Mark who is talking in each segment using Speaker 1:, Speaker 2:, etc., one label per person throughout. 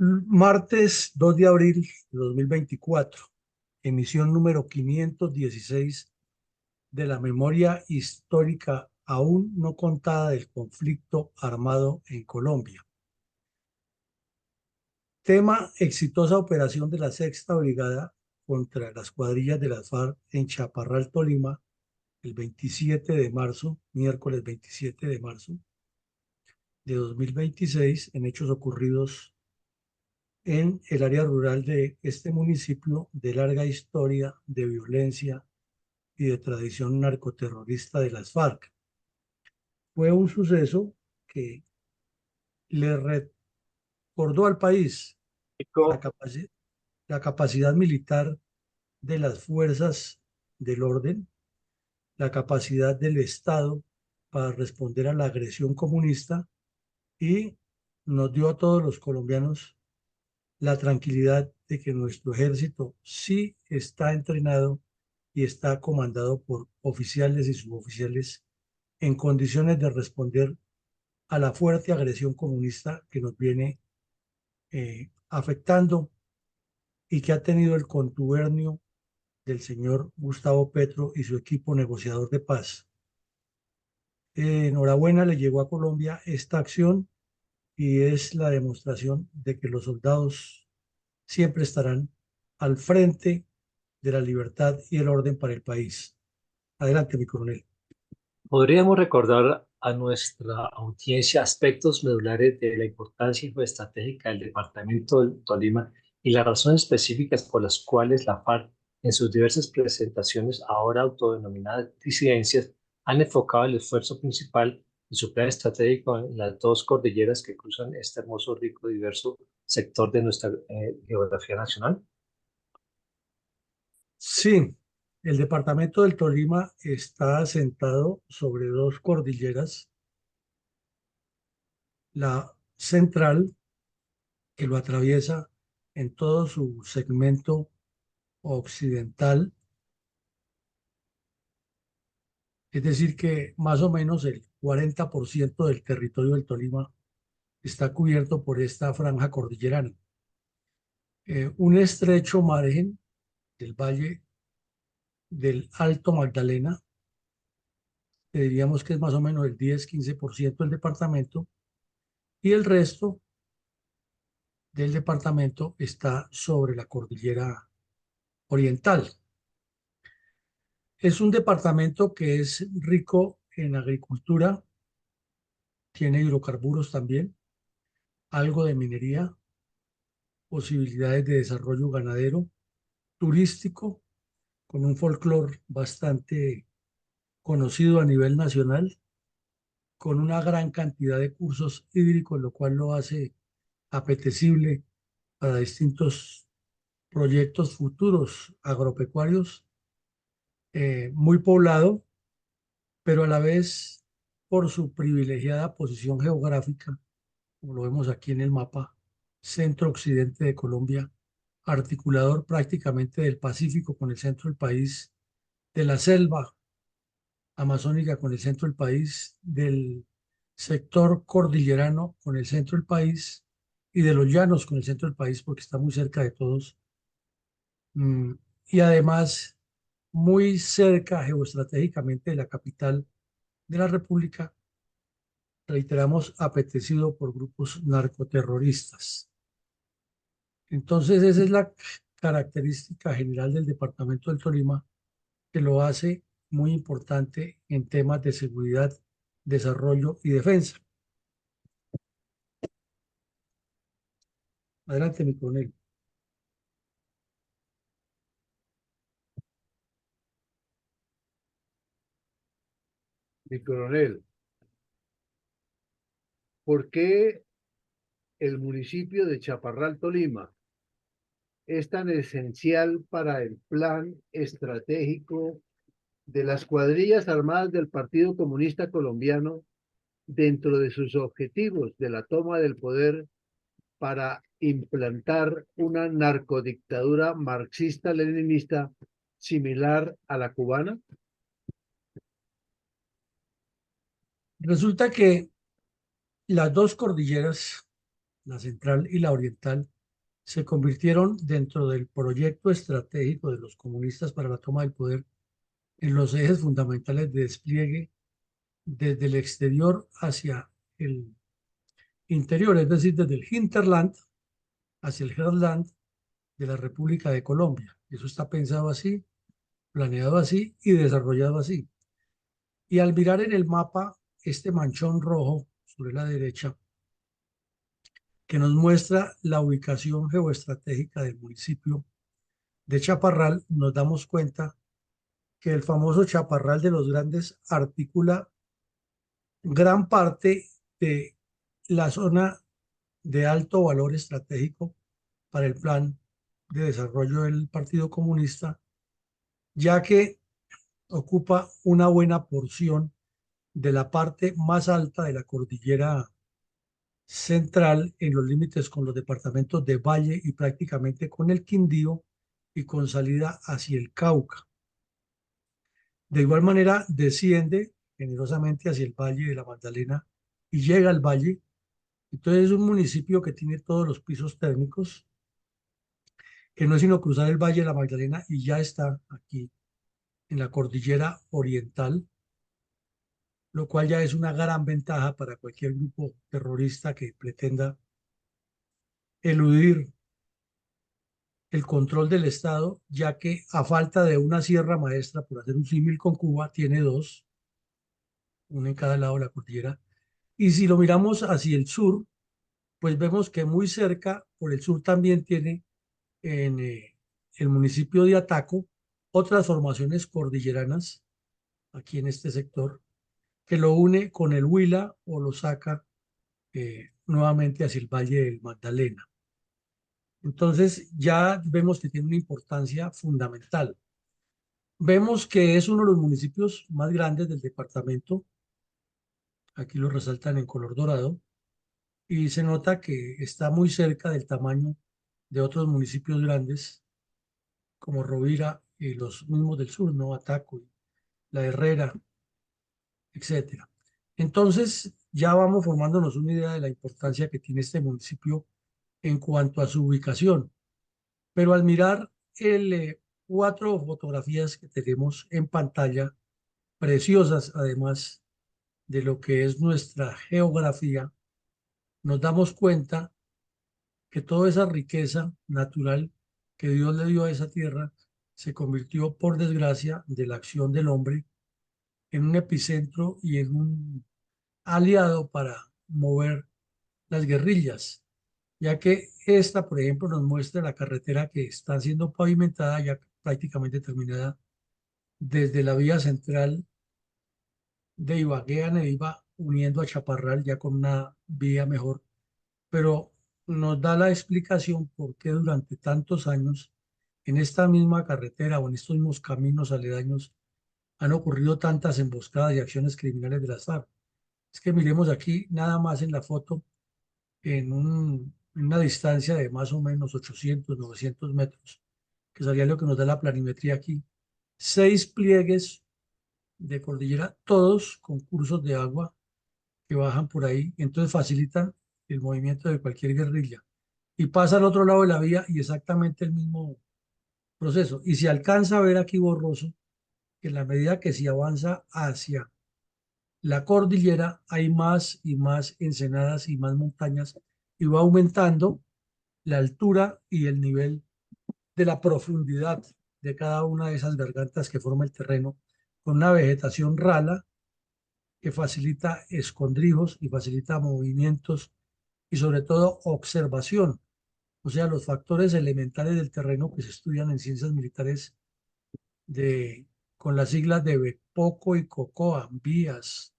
Speaker 1: Martes 2 de abril de 2024, emisión número 516 de la memoria histórica aún no contada del conflicto armado en Colombia. Tema: exitosa operación de la Sexta Brigada contra las cuadrillas de las FARC en Chaparral, Tolima, el 27 de marzo, miércoles 27 de marzo de 2026, en hechos ocurridos en el área rural de este municipio de larga historia de violencia y de tradición narcoterrorista de las FARC. Fue un suceso que le recordó al país la, la capacidad militar de las fuerzas del orden, la capacidad del Estado para responder a la agresión comunista, y nos dio a todos los colombianos la tranquilidad de que nuestro ejército sí está entrenado y está comandado por oficiales y suboficiales en condiciones de responder a la fuerte agresión comunista que nos viene afectando y que ha tenido el contubernio del señor Gustavo Petro y su equipo negociador de paz. Enhorabuena, le llegó a Colombia esta acción y es la demostración de que los soldados siempre estarán al frente de la libertad y el orden para el país. Adelante, mi coronel.
Speaker 2: Podríamos recordar a nuestra audiencia aspectos medulares de la importancia geoestratégica del departamento del Tolima y las razones específicas por las cuales la FARC, en sus diversas presentaciones ahora autodenominadas disidencias, han enfocado el esfuerzo principal de su plan estratégico en las dos cordilleras que cruzan este hermoso, rico y diverso sector de nuestra geografía nacional.
Speaker 1: Sí, el departamento del Tolima está asentado sobre dos cordilleras: la central, que lo atraviesa en todo su segmento occidental, es decir, que más o menos el 40% del territorio del Tolima está cubierto por esta franja cordillerana. Un estrecho margen del valle del Alto Magdalena, diríamos que es más o menos el 10-15% del departamento, y el resto del departamento está sobre la cordillera oriental. Es un departamento que es rico en agricultura, tiene hidrocarburos también, algo de minería, posibilidades de desarrollo ganadero, turístico, con un folclore bastante conocido a nivel nacional, con una gran cantidad de cursos hídricos, lo cual lo hace apetecible para distintos proyectos futuros agropecuarios, muy poblado, pero a la vez, por su privilegiada posición geográfica, como lo vemos aquí en el mapa, centro-occidente de Colombia, articulador prácticamente del Pacífico con el centro del país, de la selva amazónica con el centro del país, del sector cordillerano con el centro del país y de los llanos con el centro del país, porque está muy cerca de todos. Y además muy cerca geoestratégicamente de la capital de la República, reiteramos, apetecido por grupos narcoterroristas. Entonces, esa es la característica general del departamento del Tolima, que lo hace muy importante en temas de seguridad, desarrollo y defensa. Adelante, mi coronel.
Speaker 3: Mi coronel, ¿por qué el municipio de Chaparral, Tolima, es tan esencial para el plan estratégico de las cuadrillas armadas del Partido Comunista Colombiano dentro de sus objetivos de la toma del poder para implantar una narcodictadura marxista-leninista similar a la cubana?
Speaker 1: Resulta que las dos cordilleras la central y la oriental, se convirtieron dentro del proyecto estratégico de los comunistas para la toma del poder en los ejes fundamentales de despliegue desde el exterior hacia el interior, es decir, desde el hinterland hacia el heartland de la República de Colombia. Eso está pensado así, planeado así y desarrollado así. Y al mirar en el mapa este manchón rojo sobre la derecha, que nos muestra la ubicación geoestratégica del municipio de Chaparral, nos damos cuenta que el famoso Chaparral de los Grandes articula gran parte de la zona de alto valor estratégico para el plan de desarrollo del Partido Comunista, ya que ocupa una buena porción de la parte más alta de la cordillera central en los límites con los departamentos de Valle y prácticamente con el Quindío y con salida hacia el Cauca. De igual manera, desciende generosamente hacia el Valle de la Magdalena y llega al Valle. Entonces es un municipio que tiene todos los pisos térmicos, que no es sino cruzar el Valle de la Magdalena y ya está aquí en la cordillera oriental, lo cual ya es una gran ventaja para cualquier grupo terrorista que pretenda eludir el control del Estado, ya que a falta de una sierra maestra, por hacer un símil con Cuba, tiene dos, una en cada lado de la cordillera. Y si lo miramos hacia el sur, pues vemos que muy cerca, por el sur también tiene en el municipio de Ataco otras formaciones cordilleranas, aquí en este sector, que lo une con el Huila o lo saca nuevamente hacia el Valle del Magdalena. Entonces ya vemos que tiene una importancia fundamental. Vemos que es uno de los municipios más grandes del departamento, aquí lo resaltan en color dorado, y se nota que está muy cerca del tamaño de otros municipios grandes como Rovira y los mismos del sur, ¿no? Ataco, La Herrera, etcétera. Entonces ya vamos formándonos una idea de la importancia que tiene este municipio en cuanto a su ubicación. Pero al mirar cuatro fotografías que tenemos en pantalla, preciosas además de lo que es nuestra geografía, nos damos cuenta que toda esa riqueza natural que Dios le dio a esa tierra se convirtió, por desgracia, de la acción del hombre en un epicentro y en un aliado para mover las guerrillas, ya que esta, por ejemplo, nos muestra la carretera que está siendo pavimentada, ya prácticamente terminada, desde la vía central de Ibagué a Neiva, uniendo a Chaparral ya con una vía mejor, pero nos da la explicación por qué durante tantos años en esta misma carretera o en estos mismos caminos aledaños han ocurrido tantas emboscadas y acciones criminales de las FARC. Es que miremos aquí nada más en la foto, en una distancia de más o menos 800, 900 metros, que sería lo que nos da la planimetría aquí, 6 pliegues de cordillera, todos con cursos de agua que bajan por ahí, entonces facilitan el movimiento de cualquier guerrilla. Y pasa al otro lado de la vía y exactamente el mismo proceso. Y se alcanza a ver aquí borroso que en la medida que se avanza hacia la cordillera hay más y más ensenadas y más montañas y va aumentando la altura y el nivel de la profundidad de cada una de esas gargantas que forma el terreno, con una vegetación rala que facilita escondrijos y facilita movimientos y sobre todo observación, o sea, los factores elementales del terreno que se estudian en ciencias militares con las siglas de BEPOCO y COCOA, vías,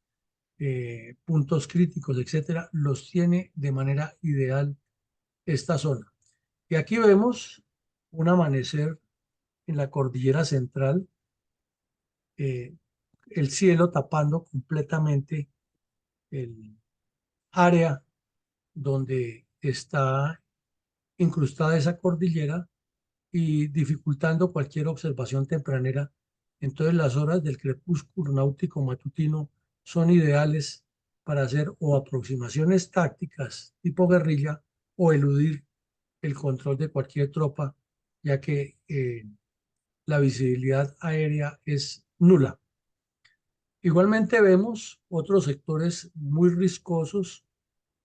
Speaker 1: puntos críticos, etcétera, los tiene de manera ideal esta zona. Y aquí vemos un amanecer en la cordillera central, eh, el cielo tapando completamente el área donde está incrustada esa cordillera y dificultando cualquier observación tempranera. Entonces las horas del crepúsculo náutico matutino son ideales para hacer o aproximaciones tácticas tipo guerrilla o eludir el control de cualquier tropa, ya que la visibilidad aérea es nula. Igualmente vemos otros sectores muy riscosos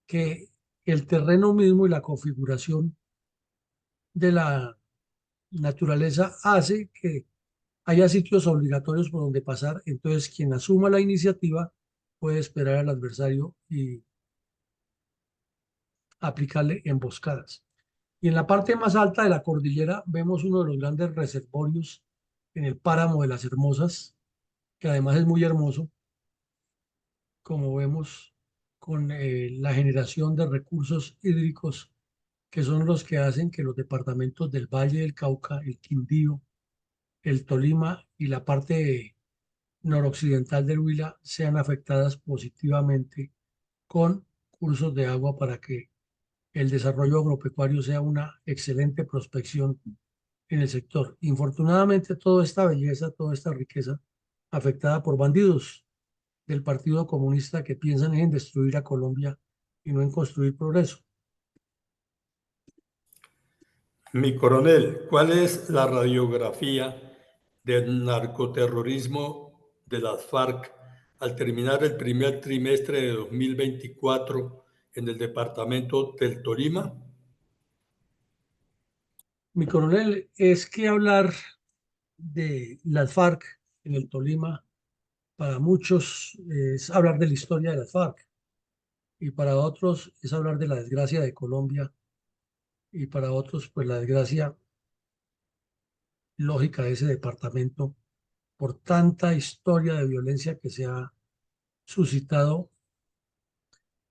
Speaker 1: que el terreno mismo y la configuración de la naturaleza hace que haya sitios obligatorios por donde pasar. Entonces, quien asuma la iniciativa puede esperar al adversario y aplicarle emboscadas. Y en la parte más alta de la cordillera vemos uno de los grandes reservorios en el páramo de las Hermosas, que además es muy hermoso, como vemos, con la generación de recursos hídricos que son los que hacen que los departamentos del Valle del Cauca, el Quindío, el Tolima y la parte noroccidental del Huila sean afectadas positivamente con cursos de agua para que el desarrollo agropecuario sea una excelente prospección en el sector. Infortunadamente, toda esta belleza, toda esta riqueza, afectada por bandidos del Partido Comunista que piensan en destruir a Colombia y no en construir progreso.
Speaker 4: Mi coronel, ¿cuál es la radiografía del narcoterrorismo de las FARC al terminar el primer trimestre de 2024 en el departamento del Tolima?
Speaker 1: Mi coronel, es que hablar de las FARC en el Tolima, para muchos es hablar de la historia de las FARC y para otros es hablar de la desgracia de Colombia y para otros pues la desgracia lógica de ese departamento por tanta historia de violencia que se ha suscitado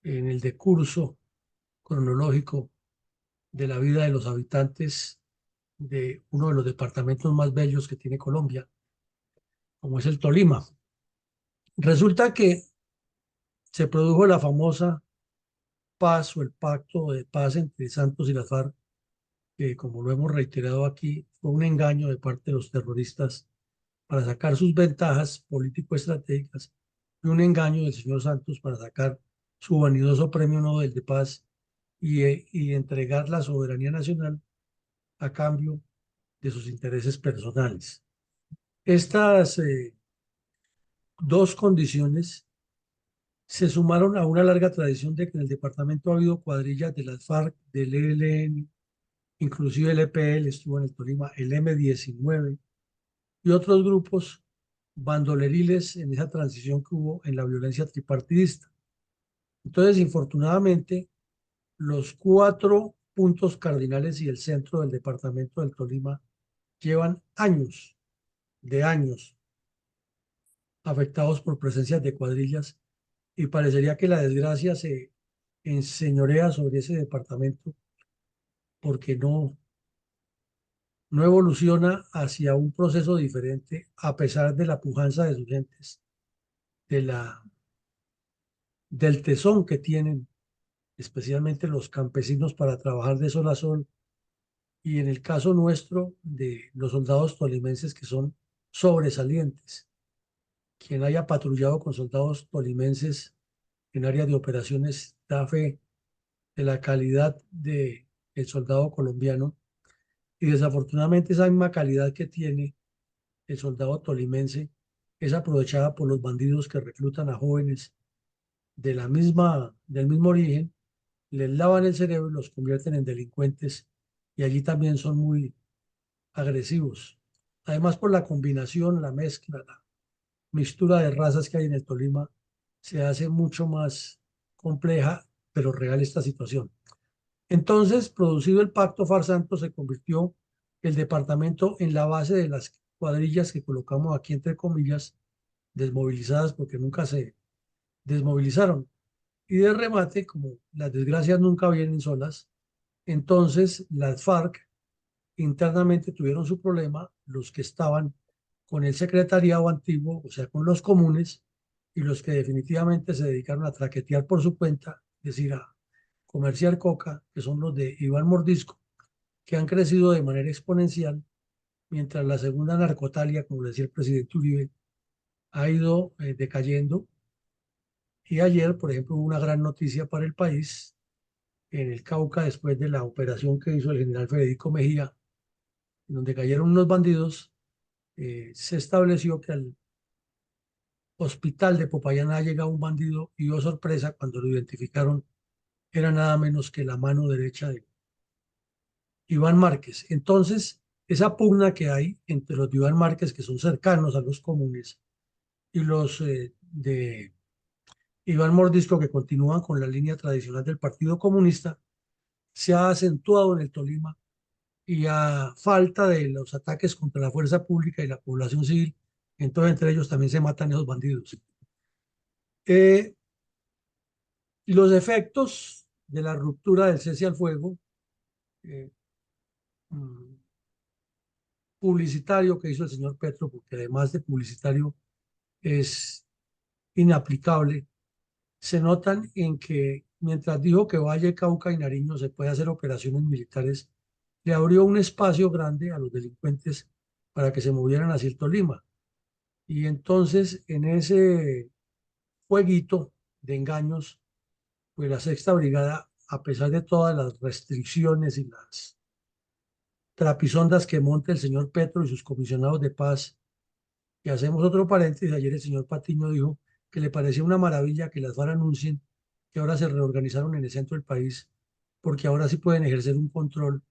Speaker 1: en el decurso cronológico de la vida de los habitantes de uno de los departamentos más bellos que tiene Colombia, como es el Tolima. Resulta que se produjo la famosa paz o el pacto de paz entre Santos y las FARC, que como lo hemos reiterado aquí, fue un engaño de parte de los terroristas para sacar sus ventajas político-estratégicas y un engaño del señor Santos para sacar su vanidoso premio Nobel de Paz y entregar la soberanía nacional a cambio de sus intereses personales. Estas dos condiciones se sumaron a una larga tradición de que en el departamento ha habido cuadrillas de las FARC, del ELN, inclusive el EPL estuvo en el Tolima, el M-19 y otros grupos bandoleriles en esa transición que hubo en la violencia tripartidista. Entonces, infortunadamente, los 4 puntos cardinales y el centro del departamento del Tolima llevan años, de años, afectados por presencias de cuadrillas y parecería que la desgracia se enseñorea sobre ese departamento porque no evoluciona hacia un proceso diferente a pesar de la pujanza de sus gentes, del tesón que tienen, especialmente los campesinos, para trabajar de sol a sol, y en el caso nuestro de los soldados tolimenses que son sobresalientes. Quien haya patrullado con soldados tolimenses en áreas de operaciones da fe de la calidad del soldado colombiano y desafortunadamente esa misma calidad que tiene el soldado tolimense es aprovechada por los bandidos que reclutan a jóvenes del mismo origen, les lavan el cerebro y los convierten en delincuentes y allí también son muy agresivos. Además, por la combinación, la mezcla, la mixtura de razas que hay en el Tolima, se hace mucho más compleja, pero real esta situación. Entonces, producido el pacto FARC-Santos, se convirtió el departamento en la base de las cuadrillas que colocamos aquí entre comillas, desmovilizadas porque nunca se desmovilizaron. Y de remate, como las desgracias nunca vienen solas, entonces las FARC internamente tuvieron su problema, los que estaban con el secretariado antiguo, o sea, con los comunes, y los que definitivamente se dedicaron a traquetear por su cuenta, es decir, a comerciar coca, que son los de Iván Mordisco, que han crecido de manera exponencial, mientras la segunda narcotalia, como decía el presidente Uribe, ha ido decayendo. Y ayer, por ejemplo, hubo una gran noticia para el país. en el Cauca después de la operación que hizo el general Federico Mejía, en donde cayeron unos bandidos. Se estableció que al hospital de Popayán ha llegado un bandido y, oh sorpresa, cuando lo identificaron, era nada menos que la mano derecha de Iván Márquez. Entonces, esa pugna que hay entre los de Iván Márquez, que son cercanos a los comunes, y los de Iván Mordisco, que continúan con la línea tradicional del Partido Comunista, se ha acentuado en el Tolima, y a falta de los ataques contra la fuerza pública y la población civil, entonces entre ellos también se matan esos bandidos. Los efectos de la ruptura del cese al fuego eh, mm, publicitario que hizo el señor Petro, porque además de publicitario es inaplicable, se notan en que mientras dijo que Valle, Cauca y Nariño se puede hacer operaciones militares, le abrió un espacio grande a los delincuentes para que se movieran hacia el Tolima. Y entonces en ese jueguito de engaños, pues la Sexta Brigada, a pesar de todas las restricciones y las trapisondas que monta el señor Petro y sus comisionados de paz, y hacemos otro paréntesis, ayer el señor Patiño dijo que le parecía una maravilla que las FARC anuncien que ahora se reorganizaron en el centro del país, porque ahora sí pueden ejercer un control,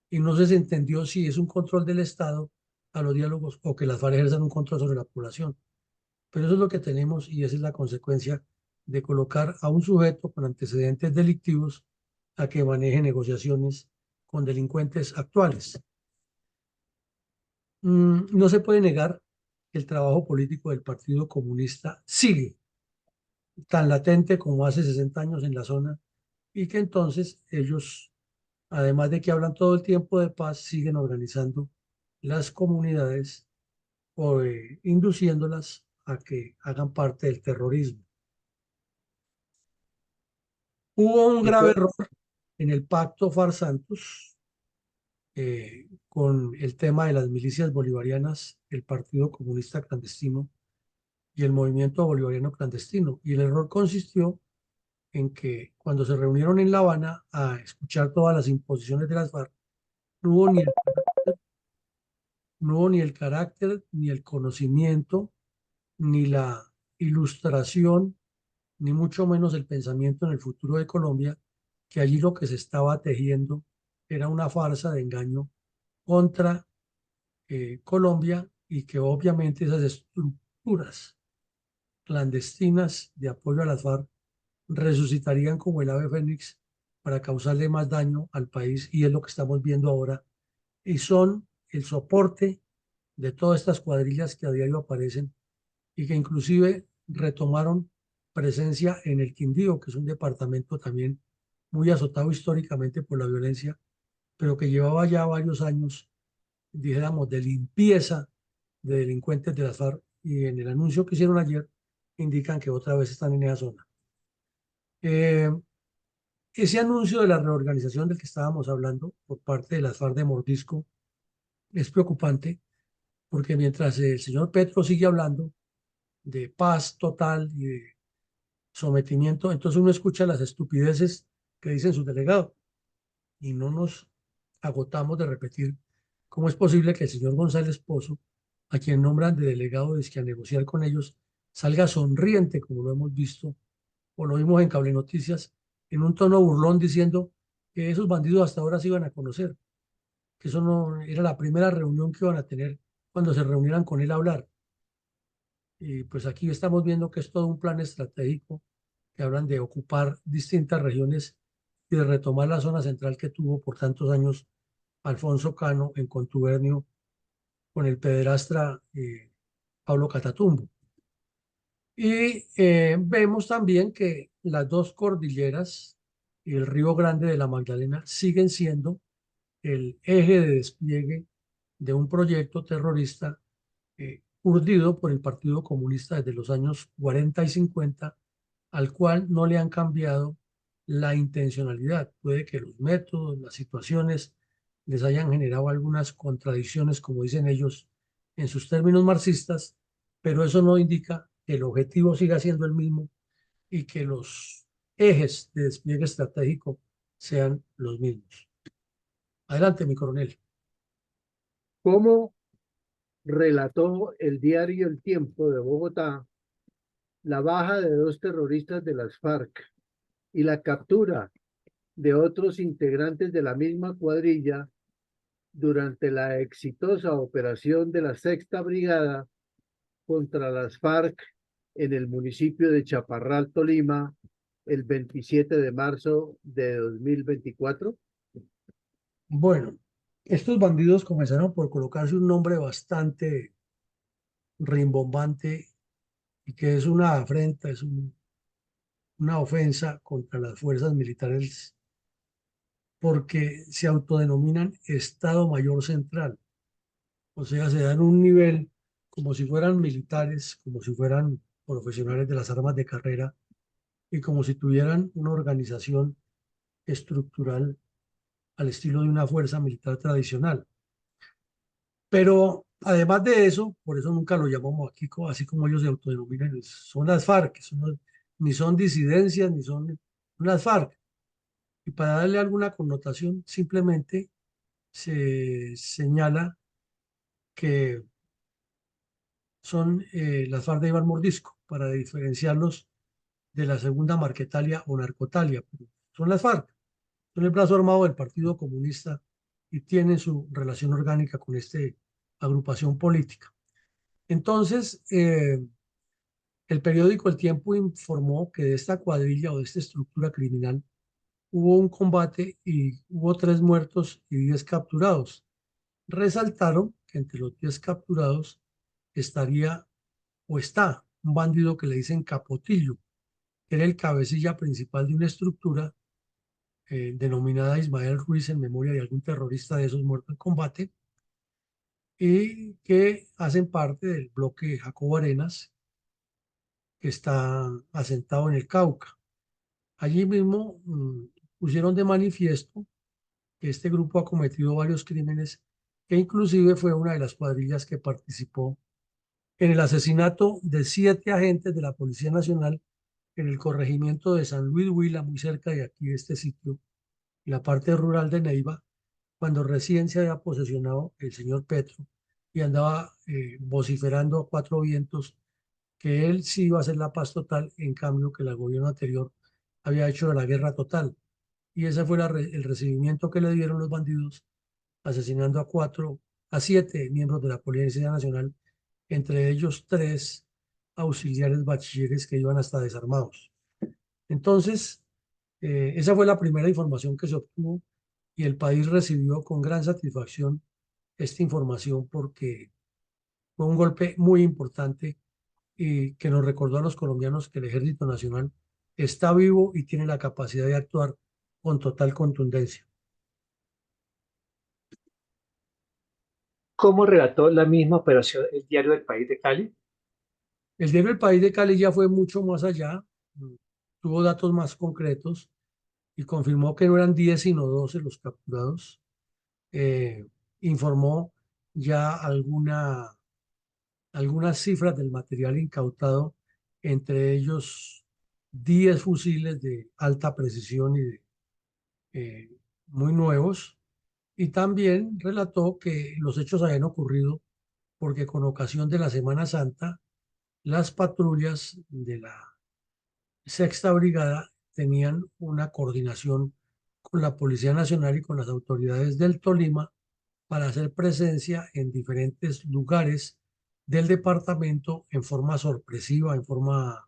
Speaker 1: y no se entendió si es un control del Estado a los diálogos o que las FARC ejerzan un control sobre la población. Pero eso es lo que tenemos y esa es la consecuencia de colocar a un sujeto con antecedentes delictivos a que maneje negociaciones con delincuentes actuales. No se puede negar que el trabajo político del Partido Comunista sigue tan latente como hace 60 años en la zona, y que entonces ellos, además de que hablan todo el tiempo de paz, siguen organizando las comunidades o induciéndolas a que hagan parte del terrorismo. Hubo un
Speaker 3: ¿Y
Speaker 1: grave
Speaker 3: cuál,
Speaker 1: error en el pacto FARC-Santos con el tema de las milicias bolivarianas, el Partido Comunista Clandestino y el Movimiento Bolivariano Clandestino. Y el error consistió en que cuando se reunieron en La Habana a escuchar todas las imposiciones de las FARC, no hubo ni el, no hubo ni el carácter, ni el conocimiento, ni la ilustración, ni mucho menos el pensamiento en el futuro de Colombia, que allí lo que se estaba tejiendo era una farsa de engaño contra Colombia, y que obviamente esas estructuras clandestinas de apoyo a las FARC resucitarían como el ave fénix para causarle más daño al país, y es lo que estamos viendo ahora, y son el soporte de todas estas cuadrillas que a diario aparecen y que inclusive retomaron presencia en el Quindío, que es un departamento también muy azotado históricamente por la violencia, pero que llevaba ya varios años, dijéramos, de limpieza de delincuentes de las FARC, y en el anuncio que hicieron ayer indican que otra vez están en esa zona. Eh, Ese anuncio de la reorganización del que estábamos hablando por parte de las FARC de Mordisco es preocupante, porque mientras el señor Petro sigue hablando de paz total y de sometimiento, entonces uno escucha las estupideces que dicen sus delegados y no nos agotamos de repetir cómo es posible que el señor González Pozo, a quien nombran de delegado a negociar con ellos, salga sonriente, como lo hemos visto o lo vimos en Cable Noticias, en un tono burlón diciendo que esos bandidos hasta ahora se iban a conocer, que eso no era la primera reunión que iban a tener cuando se reunieran con él a hablar. Y pues aquí estamos viendo que es todo un plan estratégico, que hablan de ocupar distintas regiones y de retomar la zona central que tuvo por tantos años Alfonso Cano en contubernio con el pederastra Pablo Catatumbo. Y vemos también que las dos cordilleras y el Río Grande de la Magdalena siguen siendo el eje de despliegue de un proyecto terrorista urdido por el Partido Comunista desde los años 40 y 50, al cual no le han cambiado la intencionalidad. Puede que los métodos, las situaciones les hayan generado algunas contradicciones, como dicen ellos en sus términos marxistas, pero eso no indica que el objetivo siga siendo el mismo y que los ejes de despliegue estratégico sean los mismos. Adelante, mi coronel.
Speaker 3: ¿Cómo relató el diario El Tiempo de Bogotá la baja de 2 terroristas de las FARC y la captura de otros integrantes de la misma cuadrilla durante la exitosa operación de la Sexta Brigada contra las FARC en el municipio de Chaparral, Tolima, el 27 de marzo de 2024?
Speaker 1: Bueno, estos bandidos comenzaron por colocarse un nombre bastante rimbombante y que es una afrenta, una ofensa contra las fuerzas militares porque se autodenominan Estado Mayor Central. O sea, se dan un nivel como si fueran militares, como si fueran profesionales de las armas de carrera y como si tuvieran una organización estructural al estilo de una fuerza militar tradicional. Pero además de eso, por eso nunca lo llamamos aquí, así como ellos se autodenominan, son las FARC, ni son disidencias, ni son las FARC. Y para darle alguna connotación, simplemente se señala que son las FARC de Iván Mordisco, para diferenciarlos de la segunda Marquetalia o Narcotalia. Pero son las FARC, son el brazo armado del Partido Comunista y tienen su relación orgánica con esta agrupación política. Entonces, el periódico El Tiempo informó que de esta cuadrilla o de esta estructura criminal hubo un combate y hubo 3 muertos y 10 capturados. Resaltaron que entre los 10 capturados estaría o está un bandido que le dicen Capotillo, que era el cabecilla principal de una estructura denominada Ismael Ruiz en memoria de algún terrorista de esos muertos en combate y que hacen parte del bloque Jacobo Arenas, que está asentado en el Cauca. Allí mismo pusieron de manifiesto que este grupo ha cometido varios crímenes e inclusive fue una de las cuadrillas que participó en el asesinato de 7 agentes de la Policía Nacional en el corregimiento de San Luis Huila, muy cerca de aquí, de este sitio, en la parte rural de Neiva, cuando recién se había posesionado el señor Petro y andaba vociferando a 4 vientos que él sí iba a hacer la paz total, en cambio que el gobierno anterior había hecho la guerra total. Y ese fue el recibimiento que le dieron los bandidos, asesinando a 7 miembros de la Policía Nacional, entre ellos 3 auxiliares bachilleres que iban hasta desarmados. Entonces, esa fue la primera información que se obtuvo y el país recibió con gran satisfacción esta información porque fue un golpe muy importante y que nos recordó a los colombianos que el Ejército Nacional está vivo y tiene la capacidad de actuar con total contundencia.
Speaker 2: ¿Cómo relató la misma operación el diario del País de Cali?
Speaker 1: El diario El País de Cali ya fue mucho más allá, tuvo datos más concretos y confirmó que no eran 10 sino 12 los capturados. Informó ya algunas cifras del material incautado, entre ellos 10 fusiles de alta precisión y muy nuevos, y también relató que los hechos habían ocurrido porque con ocasión de la Semana Santa, las patrullas de la Sexta Brigada tenían una coordinación con la Policía Nacional y con las autoridades del Tolima para hacer presencia en diferentes lugares del departamento en forma sorpresiva, en forma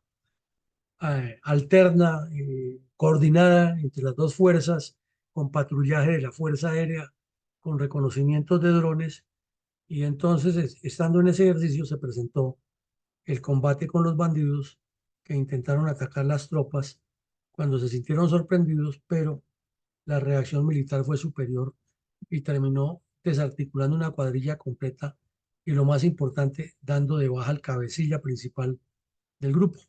Speaker 1: alterna, coordinada entre las dos fuerzas, con patrullaje de la Fuerza Aérea, con reconocimientos de drones. Y entonces, estando en ese ejercicio, se presentó el combate con los bandidos que intentaron atacar las tropas cuando se sintieron sorprendidos, pero la reacción militar fue superior y terminó desarticulando una cuadrilla completa y lo más importante, dando de baja al cabecilla principal del grupo.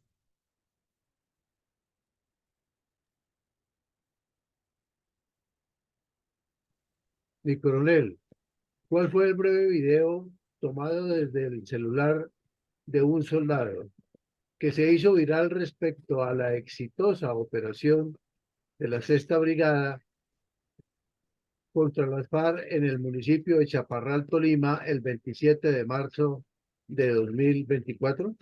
Speaker 3: Mi coronel, ¿cuál fue el breve video tomado desde el celular de un soldado que se hizo viral respecto a la exitosa operación de la Sexta Brigada contra las FARC en el municipio de Chaparral, Tolima, el 27 de marzo de 2024?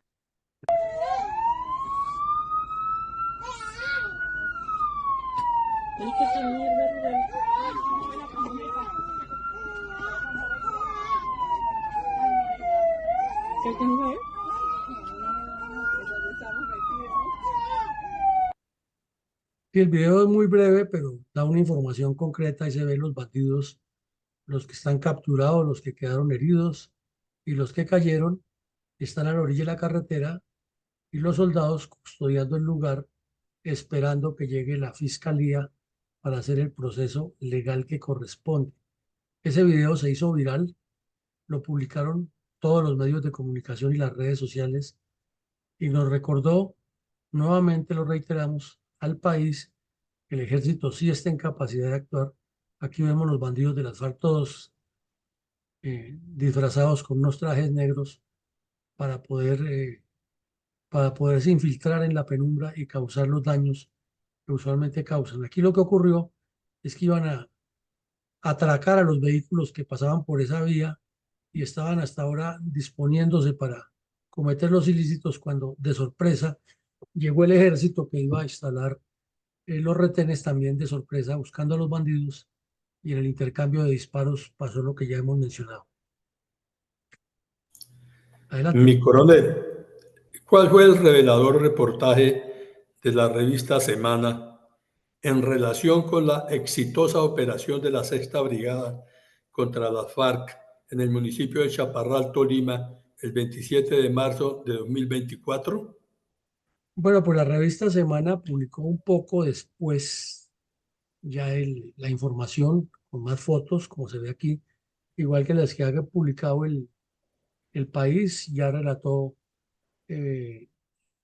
Speaker 1: Y el video es muy breve, pero da una información concreta y se ven los bandidos, los que están capturados, los que quedaron heridos y los que cayeron, están a la orilla de la carretera y los soldados custodiando el lugar, esperando que llegue la fiscalía para hacer el proceso legal que corresponde. Ese video se hizo viral, lo publicaron todos los medios de comunicación y las redes sociales y nos recordó, nuevamente lo reiteramos, al país que el ejército sí está en capacidad de actuar. Aquí vemos los bandidos de las FARC todos disfrazados con unos trajes negros para para poderse infiltrar en la penumbra y causar los daños que usualmente causan. Aquí lo que ocurrió es que iban a atracar a los vehículos que pasaban por esa vía y estaban hasta ahora disponiéndose para cometer los ilícitos cuando de sorpresa llegó el ejército que iba a instalar los retenes también de sorpresa buscando a los bandidos y en el intercambio de disparos pasó lo que ya hemos mencionado. Adelante.
Speaker 4: Mi coronel, ¿cuál fue el revelador reportaje de la revista Semana en relación con la exitosa operación de la Sexta Brigada contra las FARC en el municipio de Chaparral, Tolima, el 27 de marzo de 2024?
Speaker 1: Bueno, pues la revista Semana publicó un poco después ya la información con más fotos, como se ve aquí, igual que las que ha publicado el país, ya relató eh,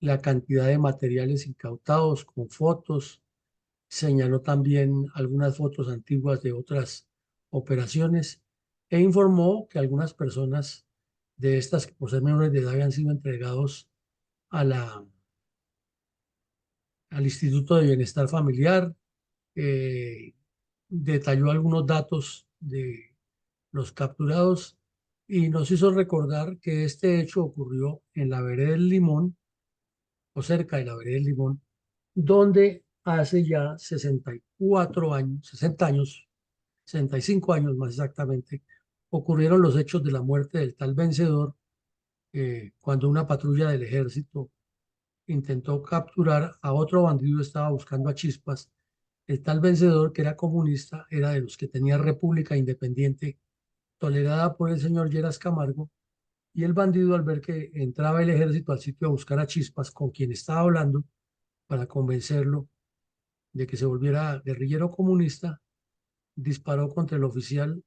Speaker 1: la cantidad de materiales incautados con fotos, señaló también algunas fotos antiguas de otras operaciones e informó que algunas personas de estas que por ser menores de edad habían sido entregados a al Instituto de Bienestar Familiar. eh, Detalló algunos datos de los capturados y nos hizo recordar que este hecho ocurrió en la vereda del Limón o cerca de la vereda del Limón, donde hace ya 64 años, 60 años, 65 años más exactamente, ocurrieron los hechos de la muerte del tal Vencedor, cuando una patrulla del ejército intentó capturar a otro bandido, estaba buscando a Chispas. El tal Vencedor, que era comunista, era de los que tenía República Independiente, tolerada por el señor Lleras Camargo, y el bandido, al ver que entraba el ejército al sitio a buscar a Chispas, con quien estaba hablando, para convencerlo de que se volviera guerrillero comunista, disparó contra el oficial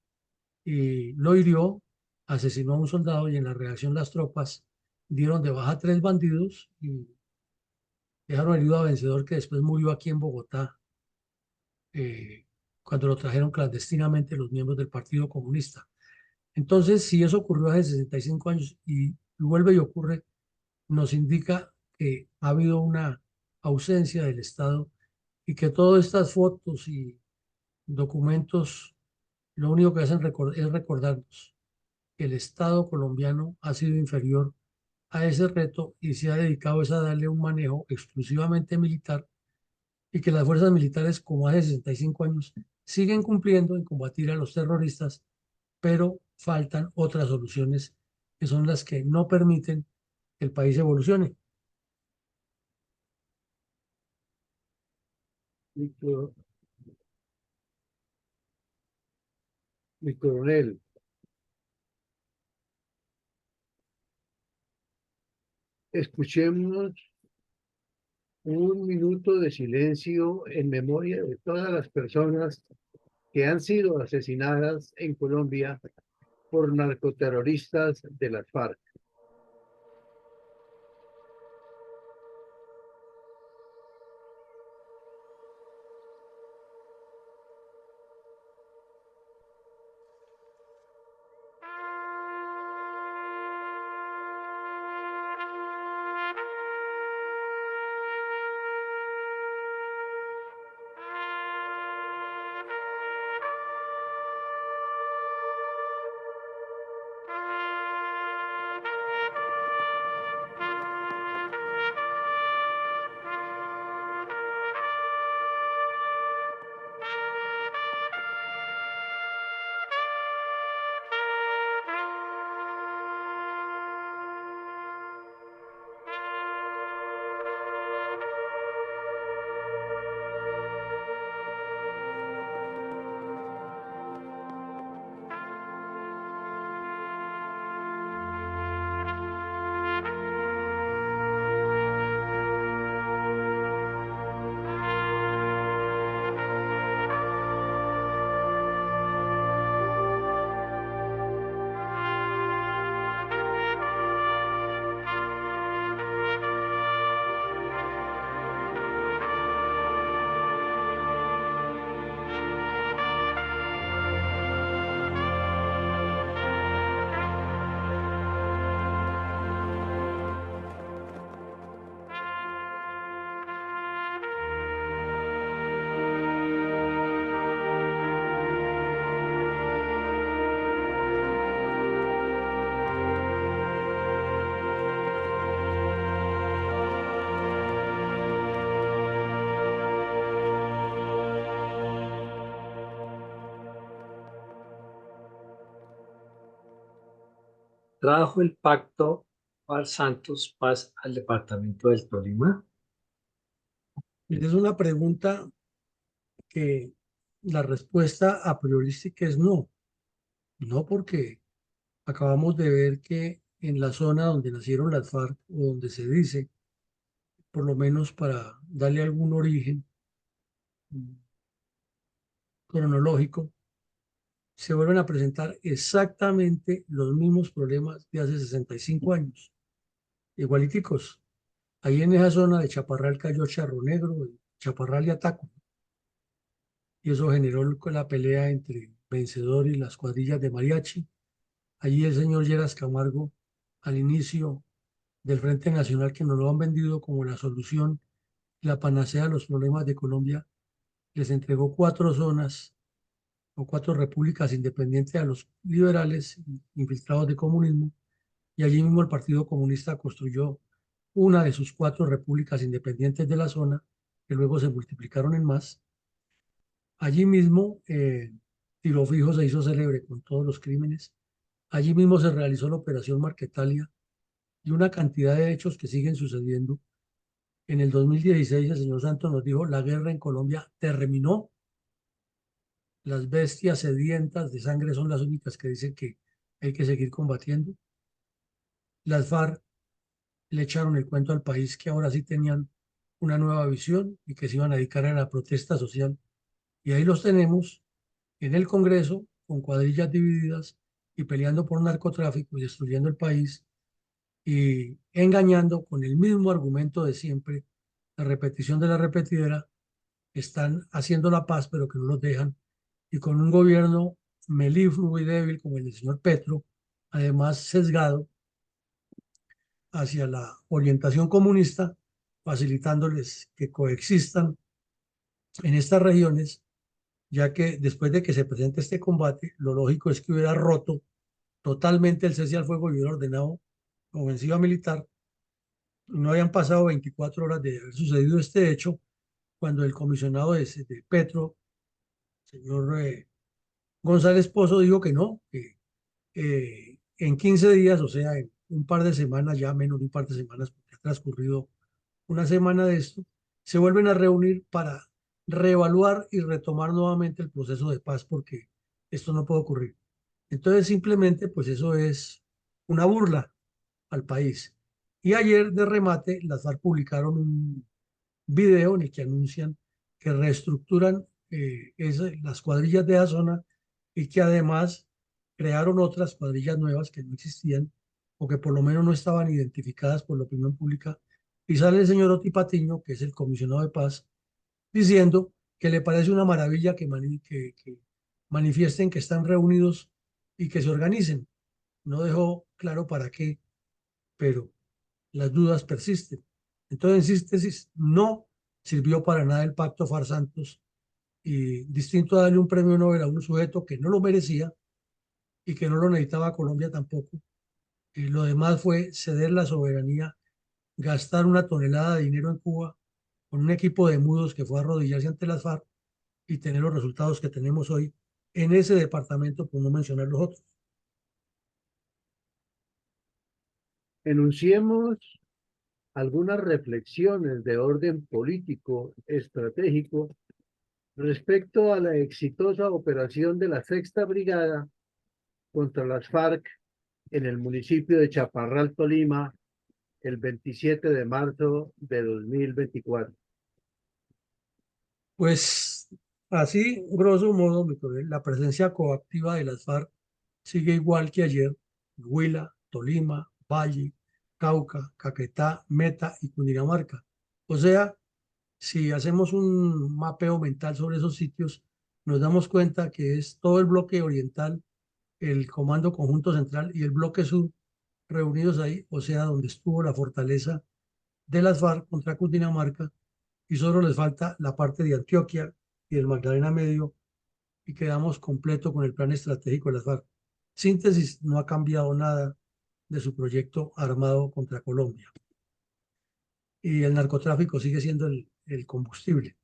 Speaker 1: y lo hirió, asesinó a un soldado y en la reacción las tropas dieron de baja a 3 bandidos y dejaron herido a Vencedor, que después murió aquí en Bogotá eh, cuando lo trajeron clandestinamente los miembros del Partido Comunista. Entonces, si eso ocurrió hace 65 años y vuelve y ocurre, nos indica que ha habido una ausencia del Estado y que todas estas fotos y documentos lo único que hacen es recordarnos que el Estado colombiano ha sido inferior a ese reto y se ha dedicado a darle un manejo exclusivamente militar y que las fuerzas militares, como hace 65 años, siguen cumpliendo en combatir a los terroristas, pero faltan otras soluciones que son las que no permiten que el país evolucione.
Speaker 3: Mi, coro- mi coronel, escuchemos un minuto de silencio en memoria de todas las personas que han sido asesinadas en Colombia por narcoterroristas de las FARC.
Speaker 2: ¿Trajo el pacto FARC-Santos paz al departamento del Tolima?
Speaker 1: Es una pregunta que la respuesta a priorística es no. No, porque acabamos de ver que en la zona donde nacieron las FARC, o donde se dice, por lo menos para darle algún origen cronológico, se vuelven a presentar exactamente los mismos problemas de hace 65 años, igualiticos. Ahí en esa zona de Chaparral cayó Charro Negro, Chaparral y Ataco, y eso generó la pelea entre Vencedor y las cuadrillas de mariachi. Allí el señor Lleras Camargo, al inicio del Frente Nacional, que nos lo han vendido como la solución, la panacea a los problemas de Colombia, les entregó 4 zonas o 4 repúblicas independientes a los liberales infiltrados de comunismo, y allí mismo el Partido Comunista construyó una de sus 4 repúblicas independientes de la zona, que luego se multiplicaron en más. Allí mismo Tiro Fijo se hizo célebre con todos los crímenes. Allí mismo se realizó la Operación Marquetalia y una cantidad de hechos que siguen sucediendo. En el 2016 el señor Santos nos dijo, la guerra en Colombia terminó. Las bestias sedientas de sangre son las únicas que dicen que hay que seguir combatiendo. Las FARC le echaron el cuento al país que ahora sí tenían una nueva visión y que se iban a dedicar a la protesta social. Y ahí los tenemos en el Congreso con cuadrillas divididas y peleando por narcotráfico y destruyendo el país y engañando con el mismo argumento de siempre, la repetición de la repetidera. Están haciendo la paz, pero que no los dejan, y con un gobierno melífluo y débil como el del señor Petro, además sesgado hacia la orientación comunista, facilitándoles que coexistan en estas regiones, ya que después de que se presente este combate, lo lógico es que hubiera roto totalmente el cese al fuego y hubiera ordenado ofensiva militar. No habían pasado 24 horas de haber sucedido este hecho, cuando el comisionado de Petro, señor González Pozo, dijo que no, que en 15 días, o sea, en un par de semanas, ya menos de un par de semanas, porque ha transcurrido una semana de esto, se vuelven a reunir para reevaluar y retomar nuevamente el proceso de paz, porque esto no puede ocurrir. Entonces, simplemente, pues eso es una burla al país. Y ayer, de remate, las FARC publicaron un video en el que anuncian que reestructuran las cuadrillas de la zona y que además crearon otras cuadrillas nuevas que no existían o que por lo menos no estaban identificadas por la opinión pública. Y sale el señor Oti Patiño, que es el comisionado de paz, diciendo que le parece una maravilla que manifiesten que están reunidos y que se organicen. No dejó claro para qué, pero las dudas persisten. Entonces, en síntesis, no sirvió para nada el pacto FARC-Santos, y distinto a darle un premio Nobel a un sujeto que no lo merecía y que no lo necesitaba Colombia tampoco. Lo demás fue ceder la soberanía, gastar una tonelada de dinero en Cuba con un equipo de mudos que fue a arrodillarse ante las FARC y tener los resultados que tenemos hoy en ese departamento, por no mencionar los otros.
Speaker 3: Enunciemos algunas reflexiones de orden político estratégico respecto a la exitosa operación de la Sexta Brigada contra las FARC en el municipio de Chaparral, Tolima, el 27 de marzo de 2024.
Speaker 1: Pues así, grosso modo, mi coronel, la presencia coactiva de las FARC sigue igual que ayer: Huila, Tolima, Valle, Cauca, Caquetá, Meta y Cundinamarca. O sea, si hacemos un mapeo mental sobre esos sitios, nos damos cuenta que es todo el bloque oriental, el Comando Conjunto Central y el bloque sur reunidos ahí, o sea, donde estuvo la fortaleza de las FARC contra Cundinamarca, y solo les falta la parte de Antioquia y del Magdalena Medio, y quedamos completo con el plan estratégico de las FARC. Síntesis: no ha cambiado nada de su proyecto armado contra Colombia. Y el narcotráfico sigue siendo el combustible.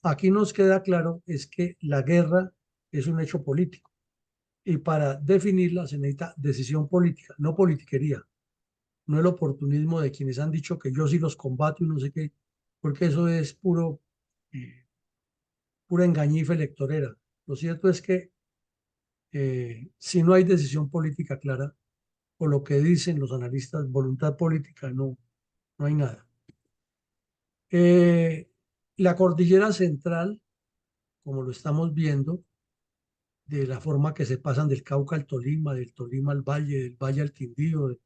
Speaker 1: Aquí nos queda claro es que la guerra es un hecho político. y para definirla se necesita decisión política, no politiquería, no el oportunismo de quienes han dicho que yo sí los combato y no sé qué, porque eso es pura engañifa electorera. Lo cierto es que si no hay decisión política clara, o lo que dicen los analistas, voluntad política, no hay nada. La cordillera central, como lo estamos viendo, de la forma que se pasan del Cauca al Tolima, del Tolima al Valle, del Valle al Quindío,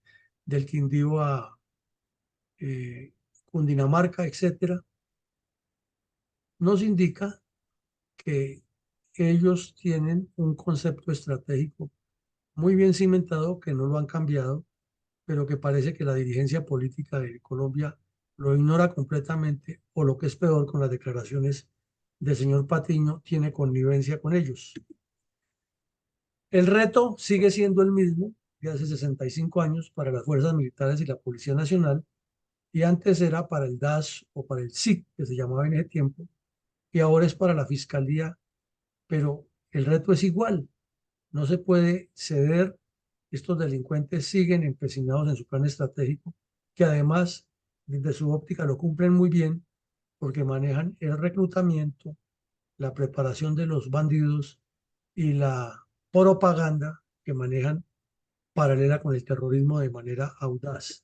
Speaker 1: del Quindío a Cundinamarca, etcétera, nos indica que ellos tienen un concepto estratégico muy bien cimentado, que no lo han cambiado, pero que parece que la dirigencia política de Colombia lo ignora completamente, o lo que es peor, con las declaraciones del señor Patiño, tiene connivencia con ellos. El reto sigue siendo el mismo de hace 65 años para las fuerzas militares y la Policía Nacional, y antes era para el DAS o para el SIC, que se llamaba en ese tiempo, y ahora es para la Fiscalía, pero el reto es igual. No se puede ceder. Estos delincuentes siguen empecinados en su plan estratégico, que además, desde su óptica, lo cumplen muy bien, porque manejan el reclutamiento, la preparación de los bandidos y la propaganda que manejan paralela con el terrorismo de manera audaz.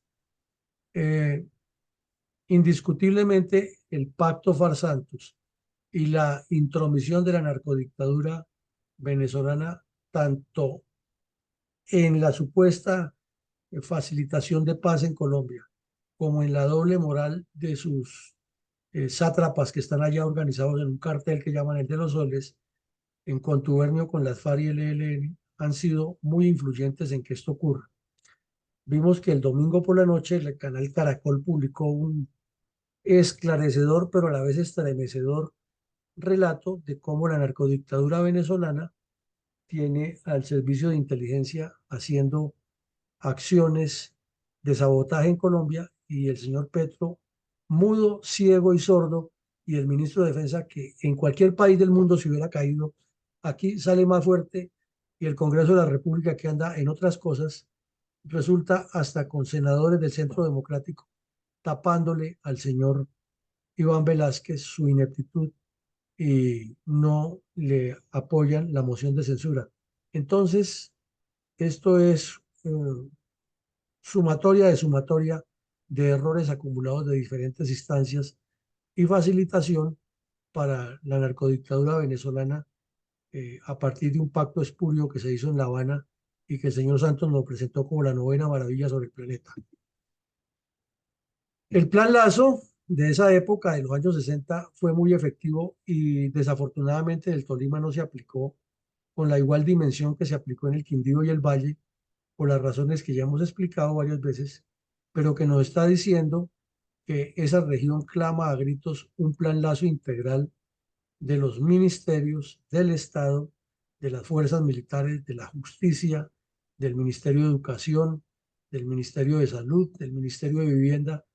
Speaker 1: Indiscutiblemente, el pacto Farsantos y la intromisión de la narcodictadura venezolana, tanto en la supuesta facilitación de paz en Colombia, como en la doble moral de sus sátrapas que están allá organizados en un cartel que llaman el de los soles, en contubernio con las FARC y el ELN, han sido muy influyentes en que esto ocurra. Vimos que el domingo por la noche el canal Caracol publicó un esclarecedor, pero a la vez estremecedor relato de cómo la narcodictadura venezolana tiene al servicio de inteligencia haciendo acciones de sabotaje en Colombia, y el señor Petro, mudo, ciego y sordo, y el ministro de Defensa, que en cualquier país del mundo se hubiera caído, aquí sale más fuerte, y el Congreso de la República, que anda en otras cosas, resulta hasta con senadores del Centro Democrático tapándole al señor Iván Velázquez su ineptitud, y no le apoyan la moción de censura. Entonces, esto es sumatoria de errores acumulados de diferentes instancias y facilitación para la narcodictadura venezolana, a partir de un pacto espurio que se hizo en La Habana y que el señor Santos nos presentó como la novena maravilla sobre el planeta. El plan Lazo de esa época, de los años 60, fue muy efectivo, y desafortunadamente el Tolima no se aplicó con la igual dimensión que se aplicó en el Quindío y el Valle, por las razones que ya hemos explicado varias veces, pero que nos está diciendo que esa región clama a gritos un plan Lazo integral de los ministerios del Estado, de las fuerzas militares, de la justicia, del Ministerio de Educación, del Ministerio de Salud, del Ministerio de Vivienda,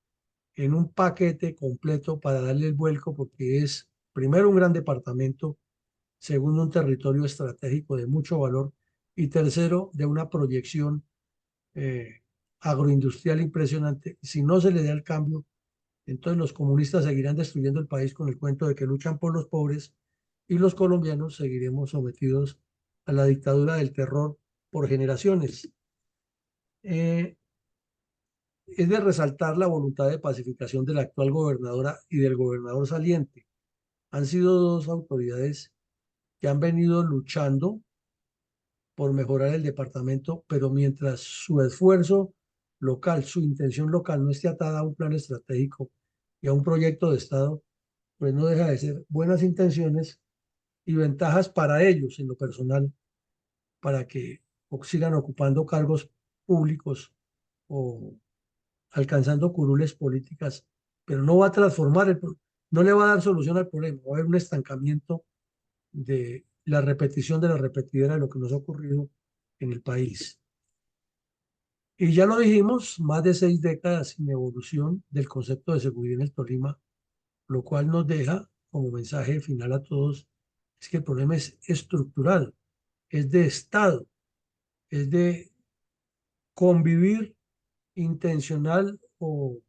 Speaker 1: en un paquete completo para darle el vuelco, porque es, primero, un gran departamento, segundo, un territorio estratégico de mucho valor, y tercero, de una proyección agroindustrial impresionante. Si no se le da el cambio, entonces los comunistas seguirán destruyendo el país con el cuento de que luchan por los pobres, y los colombianos seguiremos sometidos a la dictadura del terror por generaciones. Es de resaltar la voluntad de pacificación de la actual gobernadora y del gobernador saliente. Han sido dos autoridades que han venido luchando por mejorar el departamento, pero mientras su esfuerzo local, su intención local no esté atada a un plan estratégico y a un proyecto de Estado, pues no deja de ser buenas intenciones y ventajas para ellos en lo personal, para que sigan ocupando cargos públicos o alcanzando curules políticas, pero no va a transformar no le va a dar solución al problema. Va a haber un estancamiento de la repetición de la repetidera de lo que nos ha ocurrido en el país. Y ya lo dijimos, más de 6 décadas sin evolución del concepto de seguridad en el Tolima, lo cual nos deja como mensaje final a todos, es que el problema es estructural. es de Estado, es de convivir intencional o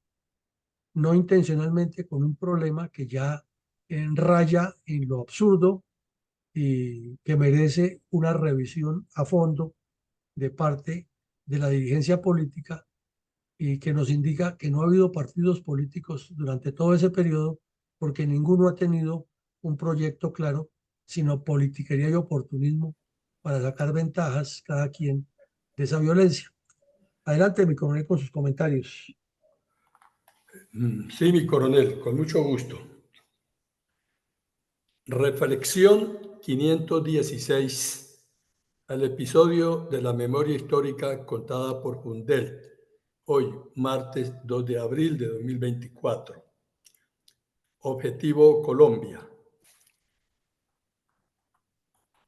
Speaker 1: no intencionalmente con un problema que ya raya en lo absurdo y que merece una revisión a fondo de parte de la dirigencia política y que nos indica que no ha habido partidos políticos durante todo ese periodo porque ninguno ha tenido un proyecto claro, sino politiquería y oportunismo para sacar ventajas cada quien de esa violencia. Adelante, mi coronel, con sus comentarios.
Speaker 4: Sí, mi coronel, con mucho gusto. Reflexión 516 al episodio de la memoria histórica contada por Fundel, hoy, martes 2 de abril de 2024. Objetivo Colombia.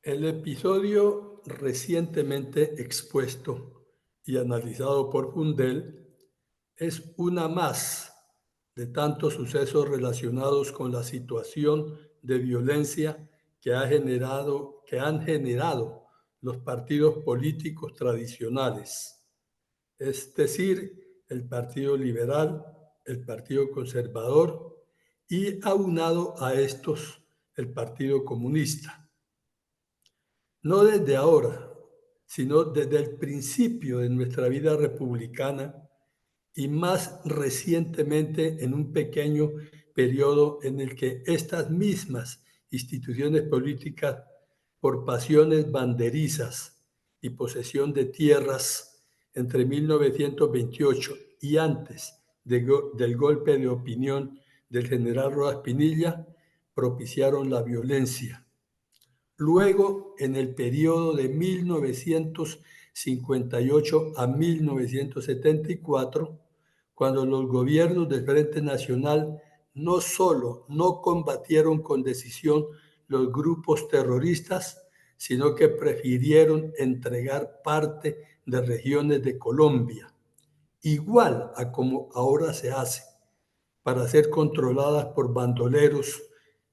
Speaker 4: El episodio recientemente expuesto y analizado por Fundel es una más de tantos sucesos relacionados con la situación de violencia que han generado los partidos políticos tradicionales, es decir, el Partido Liberal, el Partido Conservador y aunado a estos el Partido Comunista. No desde ahora, sino desde el principio de nuestra vida republicana y más recientemente en un pequeño periodo en el que estas mismas instituciones políticas, por pasiones banderizas y posesión de tierras entre 1928 y antes del golpe de opinión del general Rojas Pinilla, propiciaron la violencia. Luego, en el periodo de 1958 a 1974, cuando los gobiernos del Frente Nacional no solo no combatieron con decisión los grupos terroristas, sino que prefirieron entregar parte de regiones de Colombia, igual a como ahora se hace, para ser controladas por bandoleros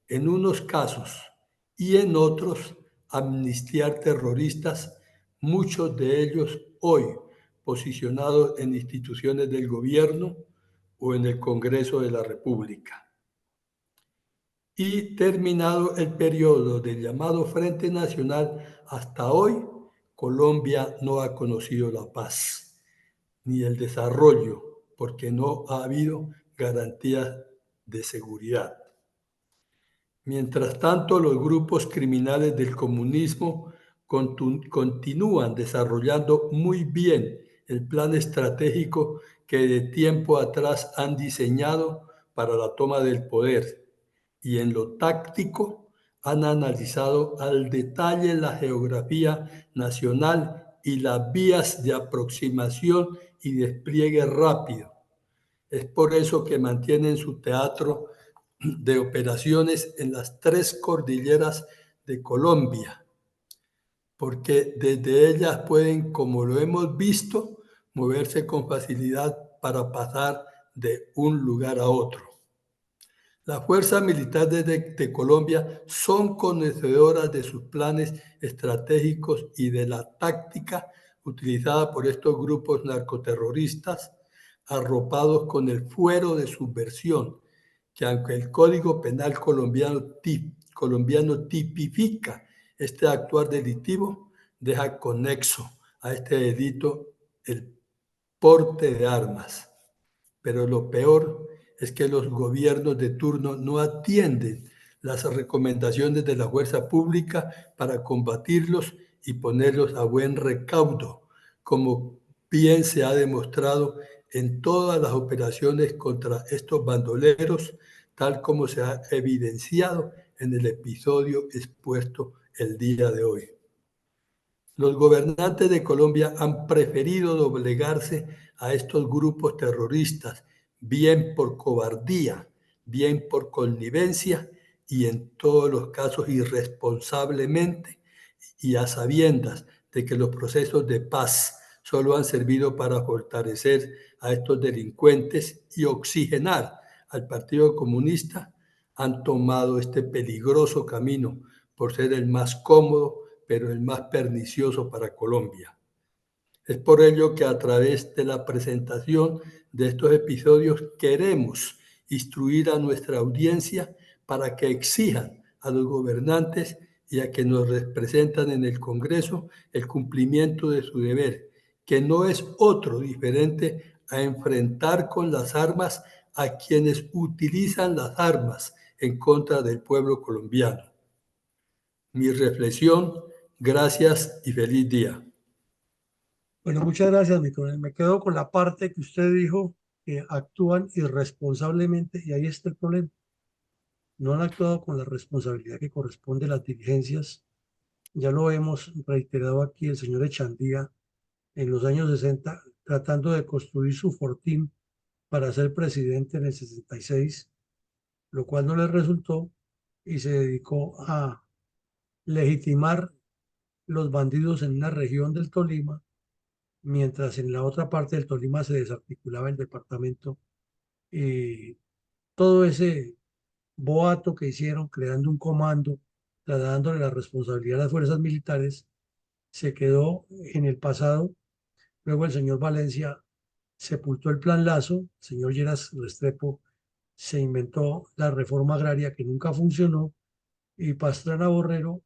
Speaker 4: en unos casos y en otros amnistiar terroristas, muchos de ellos hoy posicionados en instituciones del gobierno o en el Congreso de la República. Y terminado el periodo del llamado Frente Nacional, hasta hoy Colombia no ha conocido la paz ni el desarrollo, porque no ha habido garantías de seguridad. Mientras tanto, los grupos criminales del comunismo continúan desarrollando muy bien el plan estratégico que de tiempo atrás han diseñado para la toma del poder y en lo táctico han analizado al detalle la geografía nacional y las vías de aproximación y despliegue rápido. Es por eso que mantienen su teatro de operaciones en las tres cordilleras de Colombia, porque desde ellas pueden, como lo hemos visto, moverse con facilidad para pasar de un lugar a otro. Las fuerzas militares de Colombia son conocedoras de sus planes estratégicos y de la táctica utilizada por estos grupos narcoterroristas, arropados con el fuero de subversión, que aunque el Código Penal colombiano tipifica este actuar delictivo, deja conexo a este delito el porte de armas. Pero lo peor es que los gobiernos de turno no atienden las recomendaciones de la fuerza pública para combatirlos y ponerlos a buen recaudo, como bien se ha demostrado en todas las operaciones contra estos bandoleros, tal como se ha evidenciado en el episodio expuesto el día de hoy. Los gobernantes de Colombia han preferido doblegarse a estos grupos terroristas, bien por cobardía, bien por connivencia y en todos los casos irresponsablemente y a sabiendas de que los procesos de paz solo han servido para fortalecer a estos delincuentes y oxigenar al Partido Comunista, han tomado este peligroso camino por ser el más cómodo pero el más pernicioso para Colombia. Es por ello que a través de la presentación de estos episodios queremos instruir a nuestra audiencia para que exijan a los gobernantes y a que nos representan en el Congreso el cumplimiento de su deber, que no es otro diferente a enfrentar con las armas a quienes utilizan las armas en contra del pueblo colombiano. Mi reflexión, gracias y feliz día.
Speaker 1: Bueno, muchas gracias, mi coronel. Me quedo con la parte que usted dijo, que actúan irresponsablemente, y ahí está el problema. No han actuado con la responsabilidad que corresponde a las dirigencias. Ya lo hemos reiterado aquí el señor Echandía en los años 60, tratando de construir su fortín para ser presidente en el 66, lo cual no le resultó y se dedicó a legitimar los bandidos en una región del Tolima, mientras en la otra parte del Tolima se desarticulaba el departamento. Y todo ese boato que hicieron creando un comando, trasladándole la responsabilidad a las fuerzas militares, se quedó en el pasado. Luego el señor Valencia sepultó el plan Lazo, el señor Lleras Restrepo se inventó la reforma agraria que nunca funcionó y Pastrana Borrero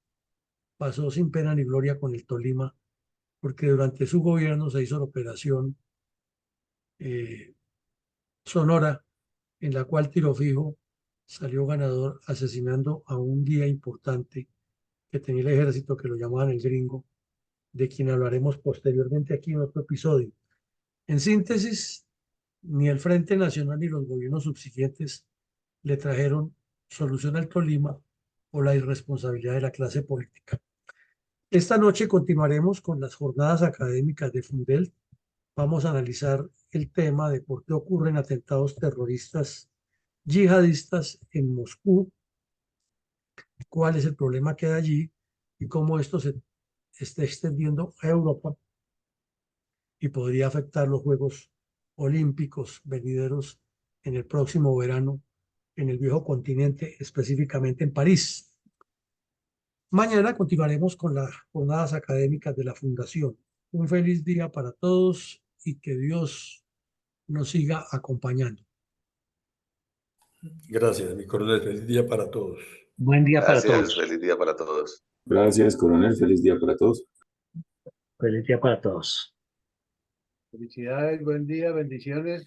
Speaker 1: pasó sin pena ni gloria con el Tolima, porque durante su gobierno se hizo la operación Sonora, en la cual Tiro Fijo salió ganador asesinando a un guía importante que tenía el ejército, que lo llamaban el Gringo, de quien hablaremos posteriormente aquí en otro episodio. En síntesis, ni el Frente Nacional ni los gobiernos subsiguientes le trajeron solución al Tolima o la irresponsabilidad de la clase política. Esta noche continuaremos con las jornadas académicas de Fundel. Vamos a analizar el tema de por qué ocurren atentados terroristas yihadistas en Moscú, cuál es el problema que hay allí y cómo esto se está extendiendo a Europa y podría afectar los Juegos Olímpicos venideros en el próximo verano en el viejo continente, específicamente en París. Mañana continuaremos con las jornadas académicas de la Fundación. Un feliz día para todos y que Dios nos siga acompañando.
Speaker 4: Gracias, mi coronel. Feliz día para todos.
Speaker 2: Buen día para
Speaker 5: Gracias,
Speaker 2: todos.
Speaker 5: feliz día para todos.
Speaker 6: Gracias, coronel. Feliz día para todos.
Speaker 2: Feliz día para todos.
Speaker 3: Felicidades, buen día, bendiciones.